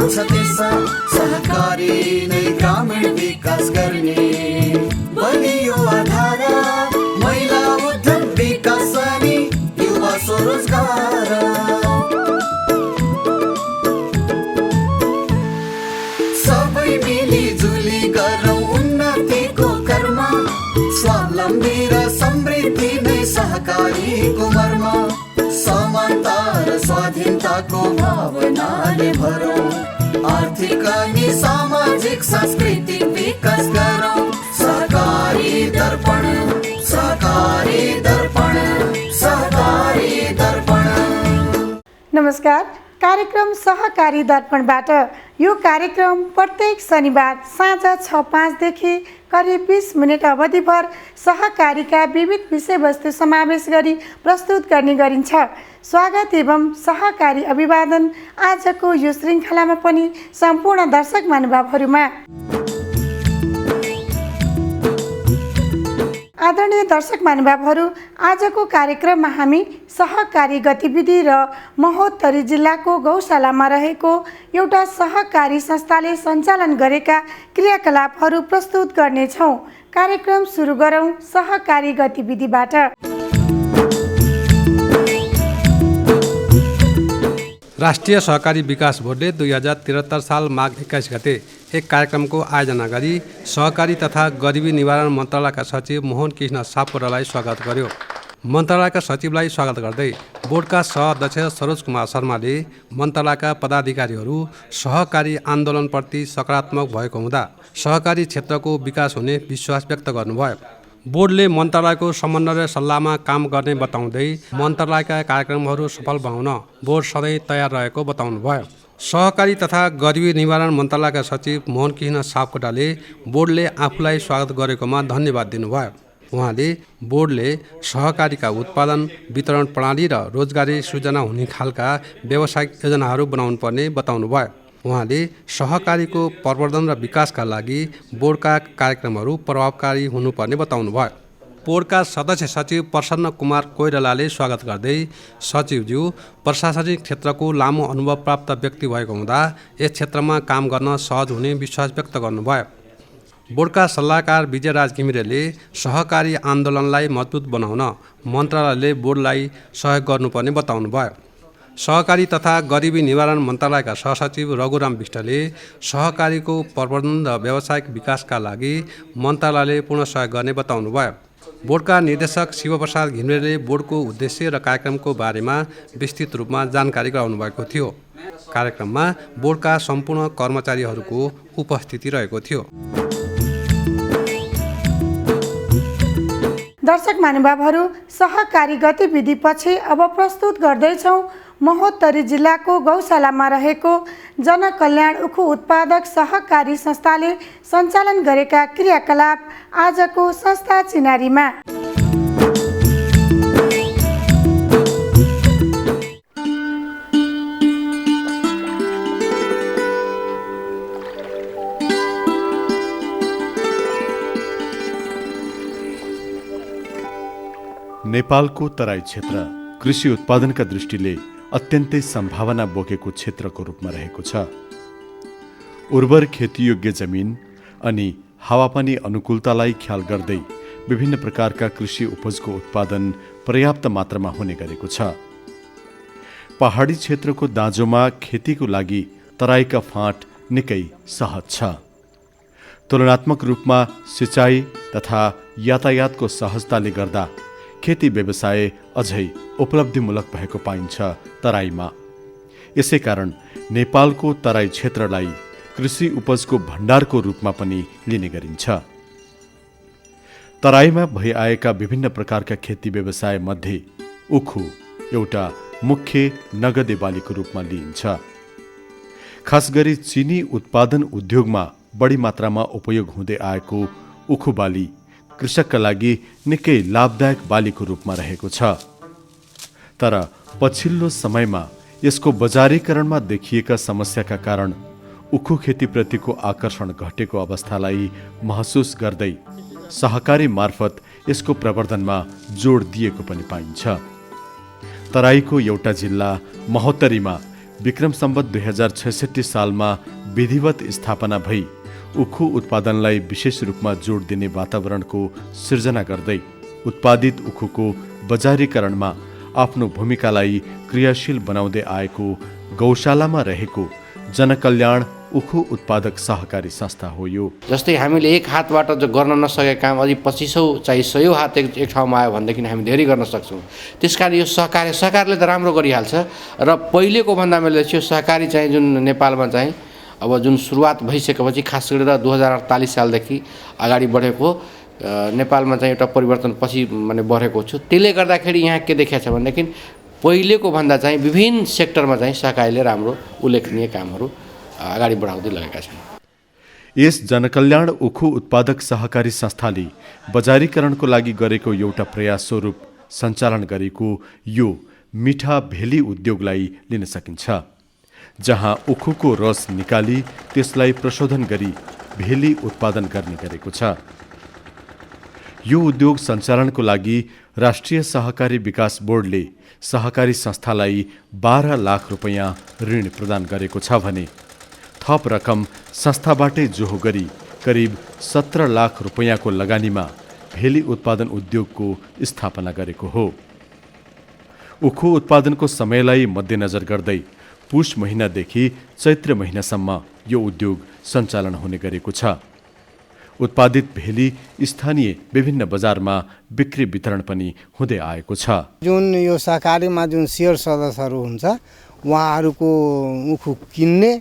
छ त्यसमा सहकारी नै ग्रामीण विकास गर्ने बलियो आधार महिला उद्यम विकास अनि युवा स्वरोजगार सबै मिलिजुली गरौँ उन्नतिको कर्म स्वावलम्बी र समृद्धि नै सहकारीको मर्म समानता र स्वाधीनताको भावनाले भरौँ आर्थिक अनि सामाजिक सांस्कृतिक विकास गरौँ सहकारी दर्पण सहकारी दर्पण सहकारी दर्पण। नमस्कार, कार्यक्रम सहकारी दर्पणबाट यो कार्यक्रम प्रत्येक शनिबार साँझ 6:05 देखि करिब 20 मिनट अवधिभर सहकारीका विविध विषयवस्तु समावेश गरी प्रस्तुत गर्ने गरिन्छ। स्वागत एवं सहकारी अभिवादन आजको यो श्रृङ्खलामा पनि सम्पूर्ण दर्शक महानुभावहरूमा। आदरणीय दर्शक महानुभावहरू, आजको कार्यक्रममा हामी सहकारी गतिविधि र महोत्तरी जिल्लाको गौशालामा रहेको एउटा सहकारी संस्थाले सञ्चालन गरेका क्रियाकलापहरू प्रस्तुत गर्नेछौँ। कार्यक्रम सुरु गरौँ सहकारी गतिविधिबाट। राष्ट्रिय सहकारी विकास बोर्डले 2073 साल माघ 21 गते एक कार्यक्रमको आयोजना गरी सहकारी तथा गरिबी निवारण मन्त्रालयका सचिव मोहन कृष्ण सापकोटालाई स्वागत गर्यो। मन्त्रालयका सचिवलाई स्वागत गर्दै बोर्डका सहअध्यक्ष सरोज कुमार शर्माले मन्त्रालयका पदाधिकारीहरू सहकारी आन्दोलनप्रति सकारात्मक भएको हुँदा सहकारी क्षेत्रको विकास हुने विश्वास व्यक्त गर्नुभयो। बोर्डले मन्त्रालयको समन्वय र सल्लाहमा काम गर्ने बताउँदै मन्त्रालयका कार्यक्रमहरू सफल बनाउन बोर्ड सधैँ तयार रहेको बताउनुभयो। सहकारी तथा गरिबी निवारण मन्त्रालयका सचिव मोहन कृष्ण सापकोटाले बोर्डले आफूलाई स्वागत गरेकोमा धन्यवाद दिनुभयो। उहाँले बोर्डले सहकारीका उत्पादन वितरण प्रणाली र रोजगारी सृजना हुने खालका व्यावसायिक योजनाहरू बनाउनु पर्ने बताउनुभयो। उहाँले सहकारीको प्रवर्धन र विकासका लागि बोर्डका कार्यक्रमहरू प्रभावकारी हुनुपर्ने बताउनुभयो। बोर्डका सदस्य सचिव प्रसन्न कुमार कोइरालाले स्वागत गर्दै सचिवज्यू प्रशासनिक क्षेत्रको लामो अनुभव प्राप्त व्यक्ति भएको हुँदा यस क्षेत्रमा काम गर्न सहज हुने विश्वास व्यक्त गर्नुभयो। बोर्डका सल्लाहकार विजयराज घिमिरेले सहकारी आन्दोलनलाई मजबुत बनाउन मन्त्रालयले बोर्डलाई सहयोग गर्नुपर्ने बताउनुभयो। सहकारी तथा गरिबी निवारण मन्त्रालयका सहसचिव रघुराम विष्टले सहकारीको प्रवर्धन र व्यावसायिक विकासका लागि मन्त्रालयले पूर्ण सहयोग गर्ने बताउनुभयो। बोर्डका निर्देशक शिवप्रसाद घिमिरेले बोर्डको उद्देश्य र कार्यक्रमको बारेमा विस्तृत रूपमा जानकारी गराउनु भएको थियो। कार्यक्रममा बोर्डका सम्पूर्ण कर्मचारीहरूको उपस्थिति रहेको थियो। दर्शक महानुभावहरू, सहकारी गतिविधिपछि अब प्रस्तुत गर्दैछौँ महोत्तरी जिल्लाको गौशालामा रहेको जनकल्याण उखु उत्पादक सहकारी संस्थाले सञ्चालन गरेका क्रियाकलाप आजको संस्था चिनारीमा। नेपालको तराई क्षेत्र कृषि उत्पादनका दृष्टिले अत्यन्तै सम्भावना बोकेको क्षेत्रको रूपमा रहेको छ। उर्वर खेतीयोग्य जमिन अनि हावापानी अनुकूलतालाई ख्याल गर्दै विभिन्न प्रकारका कृषि उपजको उत्पादन पर्याप्त मात्रामा हुने गरेको छ। पहाडी क्षेत्रको दाँजोमा खेतीको लागि तराईका फाँट निकै सहज छ। तुलनात्मक रूपमा सिँचाइ तथा यातायातको सहजताले गर्दा खेती व्यवसाय अझै उपलब्धिमूलक भएको पाइन्छ तराईमा। यसै कारण नेपालको तराई क्षेत्रलाई कृषि उपजको भण्डारको रूपमा पनि लिने गरिन्छ। तराईमा भइआएका विभिन्न प्रकारका खेती व्यवसाय मध्ये उखु एउटा मुख्य नगदे बालीको रूपमा लिइन्छ। खास गरी चिनी उत्पादन उद्योगमा बढी मात्रामा उपयोग हुँदै आएको उखु बाली कृषकका लागि निकै लाभदायक बालीको रूपमा रहेको छ। तर पछिल्लो समयमा यसको बजारीकरणमा देखिएका समस्याका कारण उखु खेतीप्रतिको आकर्षण घटेको अवस्थालाई महसुस गर्दै सहकारी मार्फत यसको प्रवर्धनमा जोड दिएको पनि पाइन्छ। तराईको एउटा जिल्ला महोत्तरीमा विक्रम सम्वत 2066 सालमा विधिवत स्थापना भई उखु उत्पादनलाई विशेष रूपमा जोड दिने वातावरणको सिर्जना गर्दै उत्पादित उखुको बजारीकरणमा आफ्नो भूमिकालाई क्रियाशील बनाउँदै आएको गौशालामा रहेको जनकल्याण उखु उत्पादक सहकारी संस्था हो यो। जस्तै हामीले एक हातबाट जो गर्न नसकेको काम अझै 2500 चाहिँ 100 हात एक ठाउँमा आयो भनेदेखि हामी धेरै गर्न सक्छौँ। त्यसकारण यो सहकारीले त राम्रो गरिहाल्छ र पहिलेको भन्दा मैले यो सहकारी चाहिँ जुन नेपालमा चाहिँ अब जुन सुरुवात भइसकेपछि खास गरेर 2048 सालदेखि अगाडि बढेको नेपालमा चाहिँ एउटा परिवर्तन पछि माने बढेको छु। त्यसले गर्दाखेरि यहाँ के देखिएको छ भनेदेखि पहिलेको भन्दा चाहिँ विभिन्न सेक्टरमा चाहिँ सहकारीले राम्रो उल्लेखनीय कामहरू अगाडि बढाउँदै लगेका छन्। यस जनकल्याण उखु उत्पादक सहकारी संस्थाले बजारीकरणको लागि गरेको एउटा प्रयास स्वरूप सञ्चालन गरेको यो मिठा भेली उद्योगलाई लिन सकिन्छ, जहाँ उखुको रस निकाली त्यसलाई प्रशोधन गरी भेली उत्पादन गर्ने गरेको छ। यो उद्योग सञ्चालनको लागि राष्ट्रिय सहकारी विकास बोर्डले सहकारी संस्थालाई 12 लाख रुपैयाँ ऋण प्रदान गरेको छ भने थप रकम संस्थाबाटै जोहो गरी करिब 17 लाख रुपैयाँको लगानीमा भेली उत्पादन उद्योगको स्थापना गरेको हो। उखु उत्पादनको समयलाई मध्यनजर गर्दै पुष महिनादेखि चैत्र महिनासम्म यो उद्योग सञ्चालन हुने गरेको छ। उत्पादित भेली स्थानीय विभिन्न बजारमा बिक्री वितरण पनि हुँदै आएको छ। जुन यो सहकारीमा जुन शेयर सदस्यहरू हुन्छ उहाँहरूको उखु किन्ने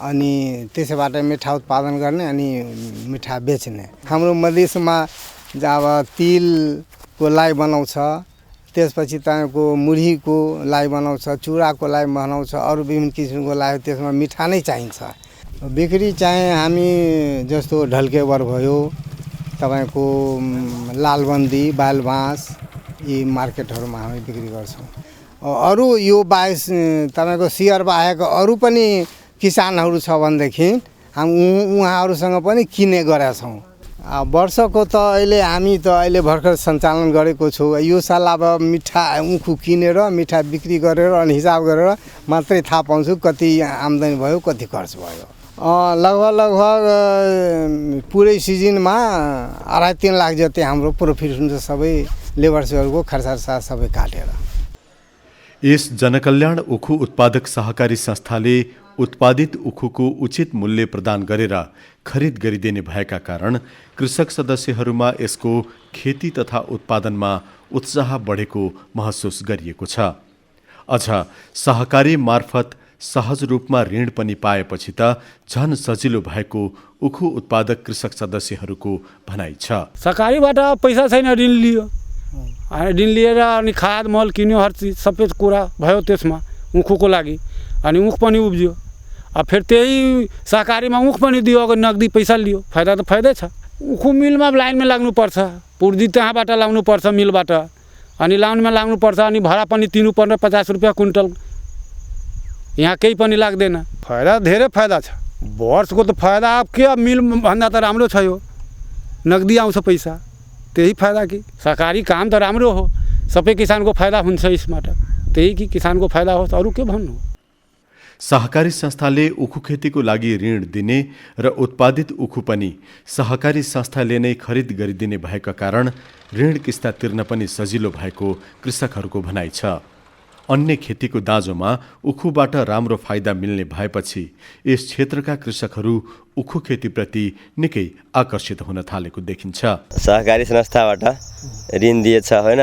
अनि त्यसबाट मिठा उत्पादन गर्ने अनि मिठा बेच्ने। हाम्रो मधेसमा जब तिलको लाई बनाउँछ, त्यसपछि तपाईँको मुढीको लाई बनाउँछ, चुराको लाई बनाउँछ, अरू विभिन्न किसिमको लाई, त्यसमा मिठा नै चाहिन्छ। बिक्री चाहिँ हामी जस्तो ढल्केबर भयो, तपाईँको लालबन्दी, बालबाँस, यी मार्केटहरूमा हामी बिक्री गर्छौँ। अरू यो बाहेक तपाईँको सियर बाहेक अरू पनि किसानहरू छ भनेदेखि हामी उहाँहरूसँग पनि किने गरेका छौँ। वर्षको त हामी अहिले भर्खर सञ्चालन गरेको छौँ। यो साल अब मिठा उखु किनेर मिठा बिक्री गरेर अनि हिसाब गरेर मात्रै थाहा पाउँछु कति आम्दानी भयो कति खर्च भयो। लगभग पुरै सिजनमा 2.5-3 लाख जति हाम्रो प्रफिट हुन्छ, सबै लेबर्सहरूको खर्च सबै काटेर। यस जनकल्याण उखु उत्पादक सहकारी संस्थाले उत्पादित उखुको उचित मूल्य प्रदान गरेर खरिद गरिदिने भएका कारण कृषक सदस्यहरूमा यसको खेती तथा उत्पादनमा उत्साह बढेको महसुस गरिएको छ। अझ सहकारी मार्फत सहज रूपमा ऋण पनि पाएपछि त झन सजिलो भएको उखु उत्पादक कृषक सदस्यहरूको भनाइ छ। सहकारीबाट पैसा छैन, ऋण लियो, ऋण लिएर अनि खाद मल किन्यो, हर चिज सबै कुरा भयो त्यसमा उखुको लागि। अनि उख पनि उब्जियो, अब फेरि त्यही सहकारीमा उख पनि दियो, अगर नगदी पैसा लियो, फाइदा त फाइदै छ। उखु मिलमा लाइनमा लाग्नुपर्छ, पुर्जी त्यहाँबाट लाउनुपर्छ मिलबाट, अनि लाउनमा लाग्नुपर्छ, अनि भाडा पनि तिर्नुपर्छ 50 रुपियाँ कुइन्टल। यहाँ केही पनि लाग्दैन। फाइदा धेरै फाइदा छ, वर्षको त फाइदा अब के, मिल भन्दा त राम्रो छ, यो नगदी आउँछ पैसा, त्यही फाइदा कि सहकारी काम त राम्रो हो, सबै किसानको फाइदा हुन्छ यसबाट, त्यही कि किसानको फाइदा होस्, अरू के भन्नु। सहकारी संस्थाले उखु खेतीको लागि ऋण दिने र उत्पादित उखु पनि सहकारी संस्थाले नै खरिद गरिदिने भएका कारण ऋण किस्ता तिर्न पनि सजिलो भएको कृषकहरूको भनाइ छ। अन्य खेतीको दाँजोमा उखुबाट राम्रो फाइदा मिल्ने भएपछि यस क्षेत्रका कृषकहरू उखु खेतीप्रति निकै आकर्षित हुन थालेको देखिन्छ। सहकारी संस्थाबाट ऋण दिएछ होइन,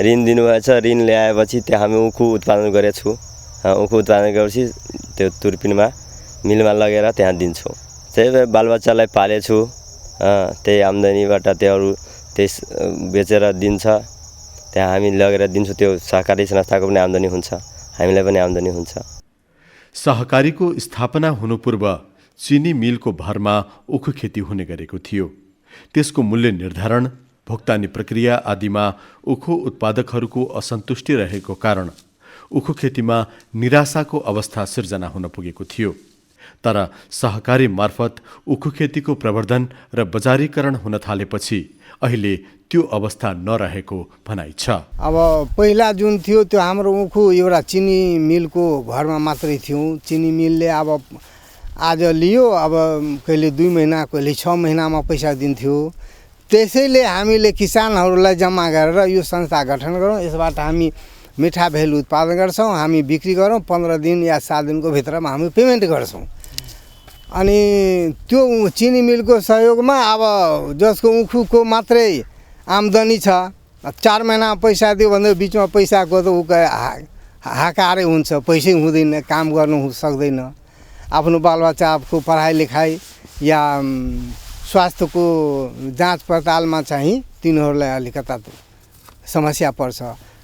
ऋण दिनुभएछ, ऋण ल्याएपछि त्यहाँ हामी उखु उत्पादन गरेछु। उखु उत्पादन गरेपछि त्यो तुर्पिनमा मिलमा लगेर त्यहाँ दिन्छौँ। त्यही बालबच्चालाई पालेछु, त्यही आम्दानीबाट त्योहरू त्यस बेचेर दिन्छ, त्यहाँ हामी लगेर दिन्छौँ। त्यो सहकारी संस्थाको पनि आम्दानी हुन्छ, हामीलाई पनि आम्दानी हुन्छ। सहकारीको स्थापना हुनु पूर्व चिनी मिलको भरमा उखु खेती हुने गरेको थियो। त्यसको मूल्य निर्धारण, भुक्तानी प्रक्रिया आदिमा उखु उत्पादकहरूको असन्तुष्टि रहेको कारण उखु खेतीमा निराशाको अवस्था सिर्जना हुन पुगेको थियो। तर सहकारी मार्फत उखु खेतीको प्रवर्धन र बजारीकरण हुन थालेपछि अहिले त्यो अवस्था नरहेको भनाइ छ। अब पहिला जुन थियो त्यो हाम्रो उखु एउटा चिनी मिलको घरमा मात्रै थियौँ। चिनी मिलले अब आज लियो, अब कहिले 2 महिना कहिले 6 महिनामा पैसा दिन्थ्यो। त्यसैले हामीले किसानहरूलाई जम्मा गरेर यो संस्था गठन गरौँ, यसबाट हामी मिठा भेल उत्पादन गर्छौँ, हामी बिक्री गरौँ, 15 दिन या 7 दिनको भित्रमा हामी पेमेन्ट गर्छौँ। अनि त्यो चिनी मिलको सहयोगमा अब जसको उखुको मात्रै आम्दानी छ, 4 महिना पैसा दियो भने बिचमा पैसाको त उको हाकारै हुन्छ, पैसै हुँदैन, काम गर्नु सक्दैन। आफ्नो बालबच्चाको पढाइ लेखाइ या स्वास्थ्यको जाँच पडतालमा चाहिँ तिनीहरूलाई अलिकता समस्या पर्छ।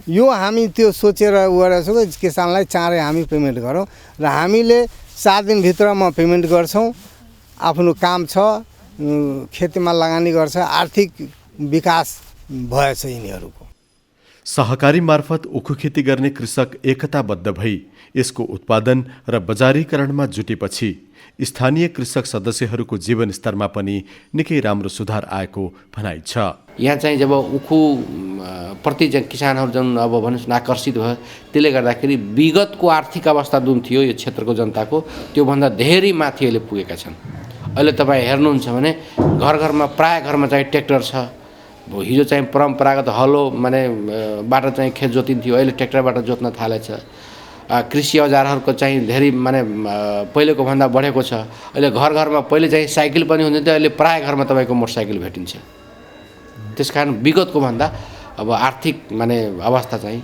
यो हामी त्यो सोचेर गरेछौँ कि किसानलाई चाँडै हामी पेमेन्ट गरौँ र हामीले 7 दिनभित्रमा पेमेन्ट गर्छौँ। आफ्नो काम छ, खेतीमा लगानी गर्छ, आर्थिक विकास भएछ यिनीहरूको। सहकारी मार्फत उखु खेती गर्ने कृषक एकताबद्ध भई यसको उत्पादन र बजारीकरणमा जुटेपछि स्थानीय कृषक सदस्यहरूको जीवनस्तरमा पनि निकै राम्रो सुधार आएको भनाइ छ। यहाँ चाहिँ जब उखु प्रति किसानहरू जुन अब भन्नुहोस् न आकर्षित भयो, त्यसले गर्दाखेरि विगतको आर्थिक अवस्था जुन थियो यो क्षेत्रको जनताको, त्योभन्दा धेरै माथि अहिले पुगेका छन्। अहिले तपाईँ हेर्नुहुन्छ भने घर घरमा प्राय घरमा चाहिँ ट्र्याक्टर छ। हिजो चाहिँ परम्परागत हलो माने बाट चाहिँ खेत जोतिन्थ्यो, अहिले ट्र्याक्टरबाट जोत्न थालेछ। कृषि औजारहरूको चाहिँ धेरै माने पहिलेको भन्दा बढेको छ। अहिले घर घरमा पहिले चाहिँ साइकल पनि हुन्थ्यो, अहिले प्राय घरमा तपाईँको मोटरसाइकल भेटिन्छ। त्यसकारण विगतको भन्दा अब आर्थिक माने अवस्था चाहिँ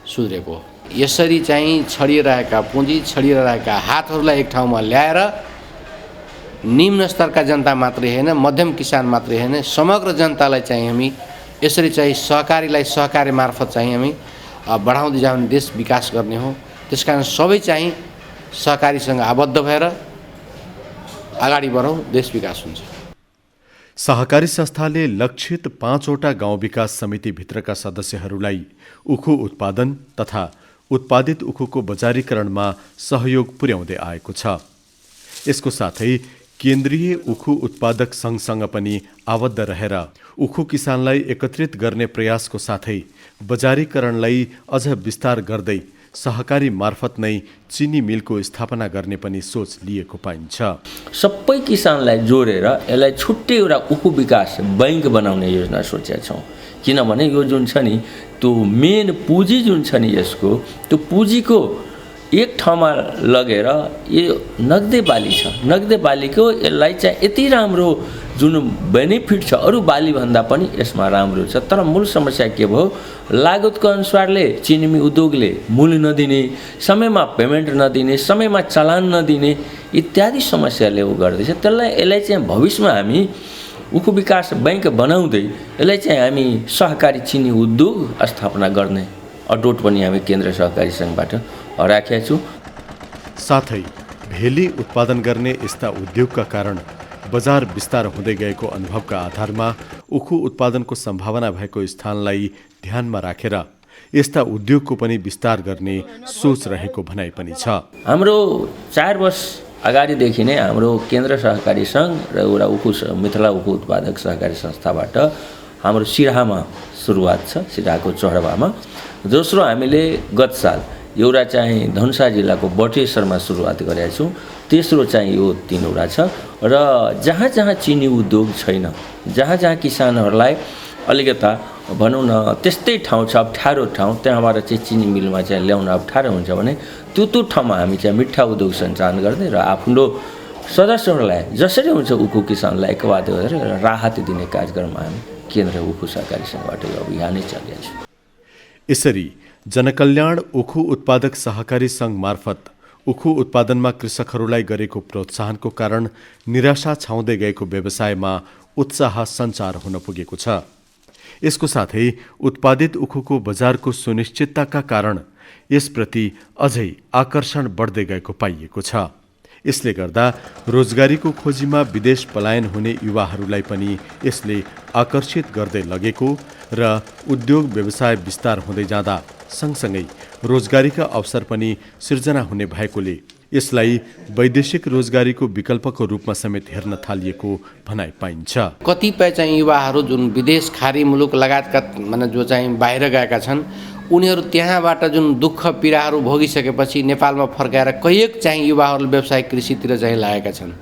सुध्रेको हो। यसरी चाहिँ छडिरहेका पुँजी, छडिरहेका हातहरूलाई एक ठाउँमा ल्याएर निम्न स्तरका जनता मात्रै होइन, मध्यम किसान मात्रै होइन, समग्र जनतालाई चाहिँ हामी यसरी चाहिँ सहकारीलाई सहकारी मार्फत चाहिँ हामी बढाउँदै जाने देश विकास गर्ने हो। त्यसकारण सबै चाहिँ सहकारीसँग आबद्ध भएर अगाडि बढौँ, देश विकास हुन्छ। सहकारी संस्थाले लक्षित 5वटा गाउँ विकास समितिभित्रका सदस्यहरूलाई उखु उत्पादन तथा उत्पादित उखुको बजारीकरणमा सहयोग पुर्याउँदै आएको छ। यसको साथै केन्द्रीय उखु उत्पादक सङ्घसँग पनि आबद्ध रहेर उखु किसानलाई एकत्रित गर्ने प्रयासको साथै बजारीकरणलाई अझ विस्तार गर्दै सहकारी मार्फत नै चिनी मिलको स्थापना गर्ने पनि सोच लिएको पाइन्छ। सबै किसानलाई जोडेर यसलाई छुट्टै एउटा उखु विकास बैंक बनाउने योजना सोचेका छौँ। किनभने यो जुन छ नि त्यो मेन पुँजी जुन छ नि यसको, त्यो पुँजीको एक ठाउँमा लगेर यो नगदे बाली छ, नगदे बालीको यसलाई चाहिँ यति राम्रो जुन बेनिफिट छ अरू बालीभन्दा पनि यसमा राम्रो छ। तर मूल समस्या के भयो, लागतको अनुसारले चिनी उद्योगले मूल्य नदिने, समयमा पेमेन्ट नदिने, समयमा चलान नदिने इत्यादि समस्याले उ गर्दैछ। यसलाई चाहिँ भविष्यमा हामी उखु विकास बैंक बनाउँदै यसलाई चाहिँ हामी सहकारी चिनी उद्योग स्थापना गर्ने अडोट पनि हामी केन्द्र सहकारी सङ्घबाट राखेका छौँ। साथै भेली उत्पादन गर्ने यस्ता उद्योगका कारण बजार विस्तार हुँदै गएको अनुभवका आधारमा उखु उत्पादनको सम्भावना भएको स्थानलाई ध्यानमा राखेर यस्ता उद्योगको पनि विस्तार गर्ने सोच रहेको भनाइ पनि छ। हाम्रो 4 वर्ष अगाडिदेखि नै हाम्रो केन्द्र सहकारी सङ्घ र एउटा उखु मिथिला उखु उत्पादक सहकारी संस्थाबाट हाम्रो सिराहामा सुरुवात छ, सिराहाको चौरबामा। दोस्रो हामीले गत साल एउटा चाहिँ धनुषा जिल्लाको बटेश्वरमा सुरुवात गरेका छौँ। तेस्रो चाहिँ यो 3वटा छ र जहाँ जहाँ चिनी उद्योग छैन, जहाँ जहाँ किसानहरूलाई अलिकता भनौँ न त्यस्तै ठाउँ छ, अप्ठ्यारो ठाउँ, त्यहाँबाट चाहिँ चिनी मिलमा चाहिँ ल्याउन अप्ठ्यारो हुन्छ भने त्यो ठाउँमा हामी चाहिँ मिठा उद्योग सञ्चालन गर्ने र आफ्नो सदस्यहरूलाई जसरी हुन्छ उखु किसानलाई एकवाद गरेर राहत दिने कार्यक्रममा हामी केन्द्र उखु सहकारी सङ्घबाट यो अभियानै चलेको छ। यसरी जनकल्याण उखु उत्पादक सहकारी सङ्घ मार्फत उखु उत्पादनमा कृषकहरूलाई गरेको प्रोत्साहनको कारण निराशा छाउँदै गएको व्यवसायमा उत्साह सञ्चार हुन पुगेको छ। यसको साथै उत्पादित उखुको बजारको सुनिश्चितताका कारण यसप्रति अझै आकर्षण बढ्दै गएको पाइएको छ। यसले गर्दा रोजगारीको खोजीमा विदेश पलायन हुने युवाहरूलाई पनि यसले आकर्षित गर्दै लगेको र उद्योग व्यवसाय विस्तार हुँदै जाँदा सँगसँगै रोजगारीका अवसर पनि सिर्जना हुने भएकोले यसलाई वैदेशिक रोजगारीको विकल्पको रूपमा समेत हेर्न थालिएको भनाइ पाइन्छ। कतिपय चाहिँ युवाहरू जुन विदेश खाडी मुलुक लगायतका माने जो चाहिँ बाहिर गएका छन् उनीहरू त्यहाँबाट जुन दुःख पीडाहरू भोगिसकेपछि नेपालमा फर्काएर कैयक चाहिँ युवाहरू व्यावसायिक कृषितिर चाहिँ लागेका छन्।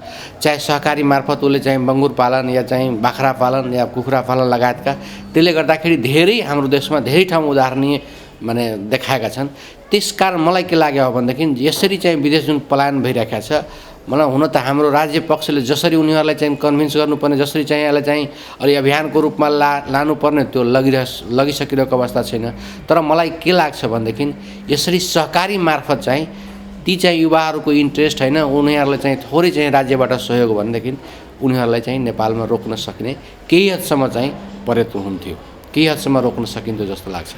चाहे सहकारी मार्फत उसले चाहिँ बङ्गुर पालन या चाहिँ बाख्रा पालन या कुखुरा पालन लगायतका, त्यसले गर्दाखेरि धेरै हाम्रो देशमा धेरै ठाउँ उदाहरणीय माने देखाएका छन्। त्यसकारण मलाई के लाग्यो भनेदेखि यसरी चाहिँ विदेश जुन पलायन भइरहेको छ, मलाई हुन त हाम्रो राज्य पक्षले जसरी उनीहरूलाई चाहिँ कन्भिन्स गर्नुपर्ने, जसरी चाहिँ यसलाई चाहिँ अलि अभियानको रूपमा लानुपर्ने त्यो लगिसकिरहेको अवस्था छैन। तर मलाई के लाग्छ भनेदेखि यसरी सहकारी मार्फत चाहिँ ती चाहिँ युवाहरूको इन्ट्रेस्ट होइन, उनीहरूलाई चाहिँ थोरै चाहिँ राज्यबाट सहयोग भनेदेखि उनीहरूलाई चाहिँ नेपालमा रोक्न सकिने केही हदसम्म चाहिँ प्रयत्न हुन्थ्यो, केही हदसम्म रोक्न सकिन्थ्यो जस्तो लाग्छ।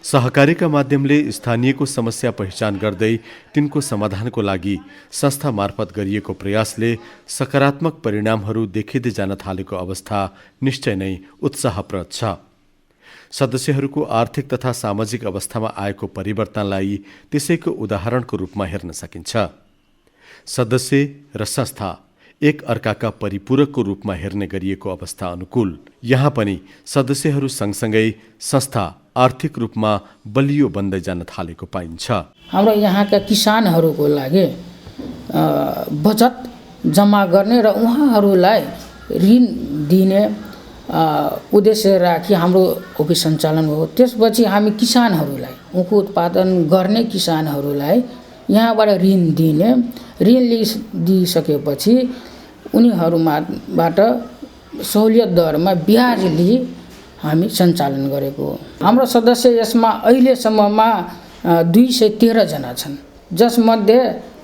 सहकारीका माध्यमले स्थानीयको समस्या पहिचान गर्दै तिनको समाधानको लागि संस्था मार्फत गरिएको प्रयासले सकारात्मक परिणामहरू देखिँदै जान थालेको अवस्था निश्चय नै उत्साहप्रद छ। सदस्यहरूको आर्थिक तथा सामाजिक अवस्थामा आएको परिवर्तनलाई त्यसैको उदाहरणको रूपमा हेर्न सकिन्छ। सदस्य र संस्था एक अर्काका परिपूरकको रूपमा हेर्ने गरिएको अवस्था अनुकूल यहाँ पनि सदस्यहरू सँगसँगै संस्था आर्थिक रूपमा बलियो बन्दै जान थालेको पाइन्छ। हाम्रो यहाँका किसानहरूको लागि बचत जम्मा गर्ने र उहाँहरूलाई ऋण दिने उद्देश्य राखी हाम्रो अफिस सञ्चालन हो। त्यसपछि हामी किसानहरूलाई, उखु उत्पादन गर्ने किसानहरूलाई यहाँबाट ऋण दिने, ऋण दिइसकेपछि उनीहरूबाट सहुलियत दरमा ब्याज लिई हामी सञ्चालन गरेको हो। हाम्रो सदस्य यसमा अहिलेसम्ममा 213 जना छन्, जसमध्ये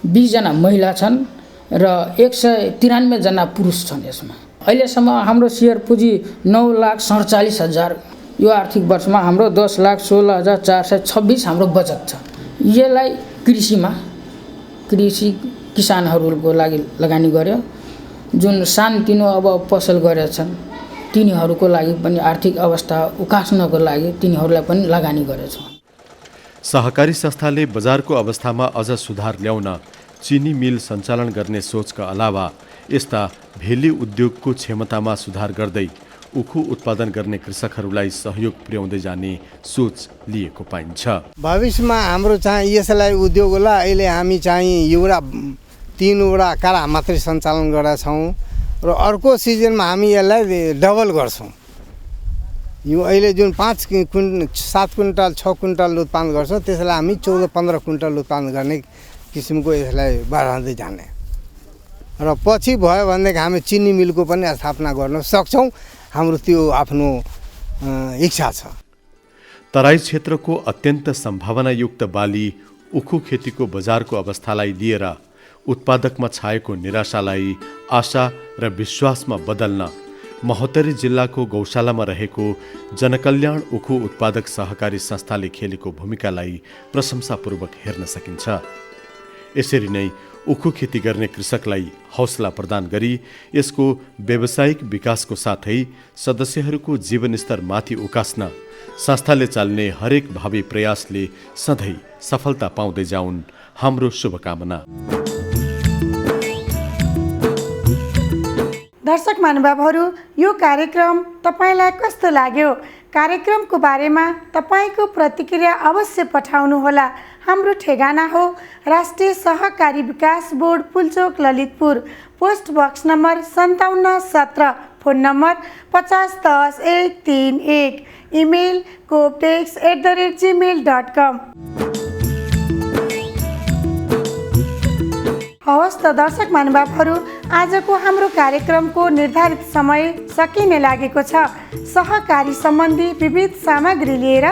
20 जना महिला छन् र 193 जना पुरुष छन्। यसमा अहिलेसम्म हाम्रो सेयर पुँजी 9,47,000, यो आर्थिक वर्षमा हाम्रो 10,16,426 हाम्रो बचत छ। यसलाई कृषि किसानहरूको लागि लगानी गर्यो। जुन सानतिनो अब पसल गरेछन् तिनीहरूको लागि पनि आर्थिक अवस्था उकास्नको लागि तिनीहरूलाई पनि लगानी गरेछौँ। सहकारी संस्थाले बजारको अवस्थामा अझ सुधार ल्याउन चिनी मिल सञ्चालन गर्ने सोचका अलावा यस्ता भेली उद्योगको क्षमतामा सुधार गर्दै उखु उत्पादन गर्ने कृषकहरूलाई सहयोग पुर्याउँदै जाने सोच लिएको पाइन्छ। भविष्यमा हाम्रो चाहिँ यसलाई उद्योग होला। अहिले हामी चाहिँ एउटा 3वटा कारा मात्रै सञ्चालन गरेका छौँ र अर्को सिजनमा हामी यसलाई डबल गर्छौँ। यो अहिले जुन 7 क्विन्टल 6 क्विन्टल उत्पादन गर्छ त्यसलाई हामी 14-15 क्विन्टल उत्पादन गर्ने किसिमको यसलाई बढाउँदै जाने र पछि भयो भनेदेखि हामी चिनी मिलको पनि स्थापना गर्न सक्छौँ। हाम्रो त्यो आफ्नो इच्छा छ। तराई क्षेत्रको अत्यन्त सम्भावनायुक्त बाली उखु खेतीको बजारको अवस्थालाई लिएर उत्पादकमा छाएको निराशालाई आशा र विश्वासमा बदल्न महोत्तरी जिल्लाको गौशालामा रहेको जनकल्याण उखु उत्पादक सहकारी संस्थाले खेलेको भूमिकालाई प्रशंसापूर्वक हेर्न सकिन्छ। यसरी नै उखु खेती गर्ने कृषकलाई हौसला प्रदान गरी यसको व्यावसायिक विकासको साथै सदस्यहरूको जीवनस्तर माथि उकास्न संस्थाले चाल्ने हरेक भावी प्रयासले सधैँ सफलता पाउँदै जाउन् हाम्रो शुभकामना। दर्शक महानुभावहरू, यो कार्यक्रम तपाईलाई कस्तो लाग्यो? कार्यक्रमको बारेमा तपाईको प्रतिक्रिया अवश्य पठाउनुहोला। हाम्रो ठेगाना हो राष्ट्रिय सहकारी विकास board Pulchowk Lalitpur, post box number 5717, phone number 5010-131, email cooptex@gmail.com। हवस् त दर्शक महानुभावहरू, आजको हाम्रो कार्यक्रमको निर्धारित समय सकिने लागेको छ। सहकारी सम्बन्धी विविध सामग्री लिएर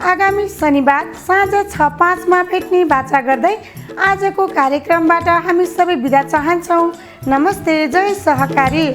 आगामी शनिबार साँझ 6:05 भेट्ने बाचा गर्दै आजको कार्यक्रमबाट हामी सबै बिदा चाहन्छौँ। नमस्ते, जय सहकारी।